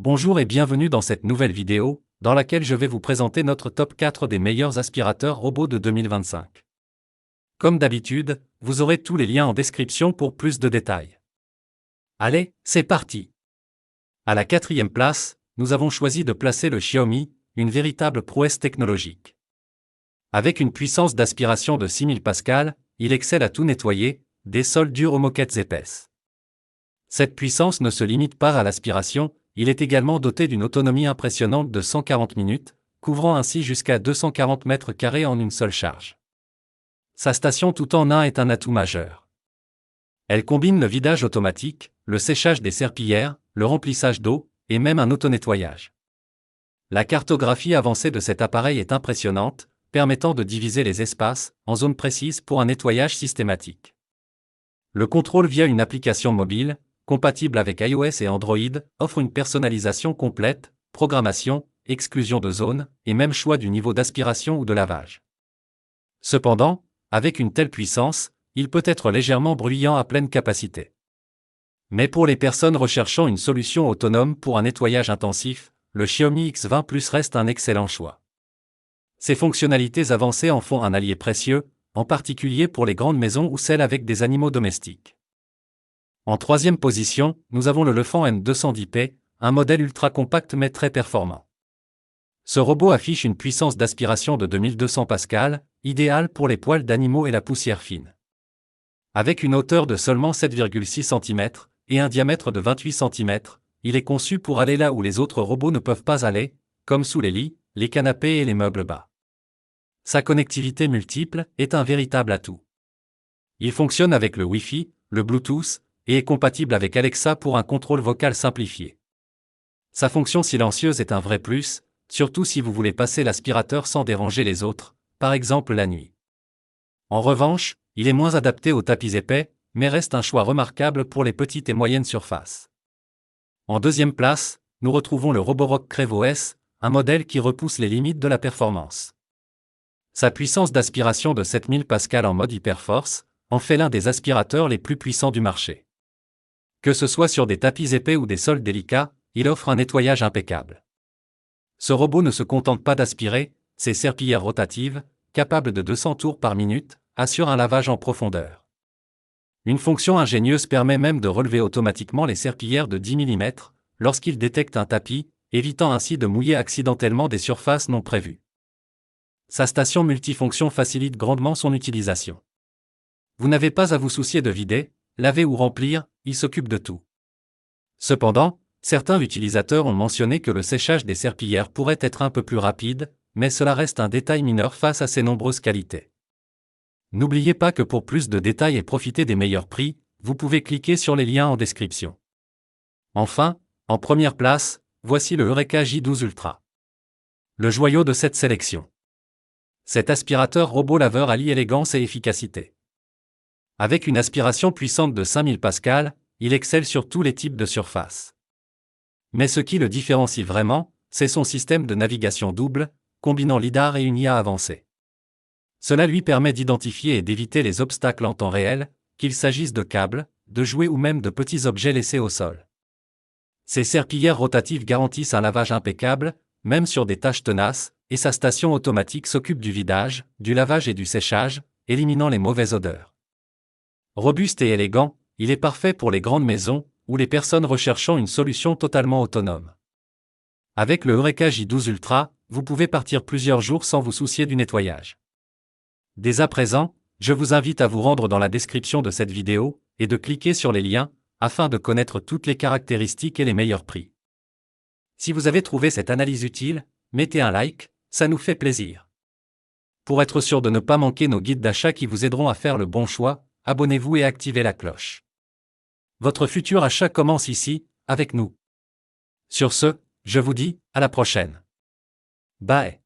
Bonjour et bienvenue dans cette nouvelle vidéo, dans laquelle je vais vous présenter notre top 4 des meilleurs aspirateurs robots de 2025. Comme d'habitude, vous aurez tous les liens en description pour plus de détails. Allez, c'est parti! À la 4e place, nous avons choisi de placer le Xiaomi, une véritable prouesse technologique. Avec une puissance d'aspiration de 6000 pascal, il excelle à tout nettoyer, des sols durs aux moquettes épaisses. Cette puissance ne se limite pas à l'aspiration, il est également doté d'une autonomie impressionnante de 140 minutes, couvrant ainsi jusqu'à 240 mètres carrés en une seule charge. Sa station tout en un est un atout majeur. Elle combine le vidage automatique, le séchage des serpillières, le remplissage d'eau, et même un auto-nettoyage. La cartographie avancée de cet appareil est impressionnante, permettant de diviser les espaces, en zones précises pour un nettoyage systématique. Le contrôle via une application mobile, compatible avec iOS et Android, offre une personnalisation complète, programmation, exclusion de zones, et même choix du niveau d'aspiration ou de lavage. Cependant, avec une telle puissance, il peut être légèrement bruyant à pleine capacité. Mais pour les personnes recherchant une solution autonome pour un nettoyage intensif, le Xiaomi X20 Plus reste un excellent choix. Ses fonctionnalités avancées en font un allié précieux, en particulier pour les grandes maisons ou celles avec des animaux domestiques. En 3e position, nous avons le Lefant M210P, un modèle ultra compact mais très performant. Ce robot affiche une puissance d'aspiration de 2200 pascal, idéale pour les poils d'animaux et la poussière fine. Avec une hauteur de seulement 7,6 cm et un diamètre de 28 cm, il est conçu pour aller là où les autres robots ne peuvent pas aller, comme sous les lits, les canapés et les meubles bas. Sa connectivité multiple est un véritable atout. Il fonctionne avec le Wi-Fi, le Bluetooth, et est compatible avec Alexa pour un contrôle vocal simplifié. Sa fonction silencieuse est un vrai plus, surtout si vous voulez passer l'aspirateur sans déranger les autres, par exemple la nuit. En revanche, il est moins adapté aux tapis épais, mais reste un choix remarquable pour les petites et moyennes surfaces. En 2e place, nous retrouvons le Roborock Crevo S, un modèle qui repousse les limites de la performance. Sa puissance d'aspiration de 7000 pascal en mode Hyperforce en fait l'un des aspirateurs les plus puissants du marché. Que ce soit sur des tapis épais ou des sols délicats, il offre un nettoyage impeccable. Ce robot ne se contente pas d'aspirer, ses serpillières rotatives, capables de 200 tours par minute, assurent un lavage en profondeur. Une fonction ingénieuse permet même de relever automatiquement les serpillières de 10 mm lorsqu'il détecte un tapis, évitant ainsi de mouiller accidentellement des surfaces non prévues. Sa station multifonction facilite grandement son utilisation. Vous n'avez pas à vous soucier de vider, laver ou remplir, il s'occupe de tout. Cependant, certains utilisateurs ont mentionné que le séchage des serpillières pourrait être un peu plus rapide, mais cela reste un détail mineur face à ses nombreuses qualités. N'oubliez pas que pour plus de détails et profiter des meilleurs prix, vous pouvez cliquer sur les liens en description. Enfin, en première place, voici le Eureka J12 Ultra. Le joyau de cette sélection. Cet aspirateur robot laveur allie élégance et efficacité. Avec une aspiration puissante de 5000 pascal, il excelle sur tous les types de surfaces. Mais ce qui le différencie vraiment, c'est son système de navigation double, combinant lidar et une IA avancée. Cela lui permet d'identifier et d'éviter les obstacles en temps réel, qu'il s'agisse de câbles, de jouets ou même de petits objets laissés au sol. Ses serpillières rotatives garantissent un lavage impeccable, même sur des tâches tenaces, et sa station automatique s'occupe du vidage, du lavage et du séchage, éliminant les mauvaises odeurs. Robuste et élégant, il est parfait pour les grandes maisons, ou les personnes recherchant une solution totalement autonome. Avec le Eureka J12 Ultra, vous pouvez partir plusieurs jours sans vous soucier du nettoyage. Dès à présent, je vous invite à vous rendre dans la description de cette vidéo, et de cliquer sur les liens, afin de connaître toutes les caractéristiques et les meilleurs prix. Si vous avez trouvé cette analyse utile, mettez un like, ça nous fait plaisir. Pour être sûr de ne pas manquer nos guides d'achat qui vous aideront à faire le bon choix, abonnez-vous et activez la cloche. Votre futur achat commence ici, avec nous. Sur ce, je vous dis, à la prochaine. Bye.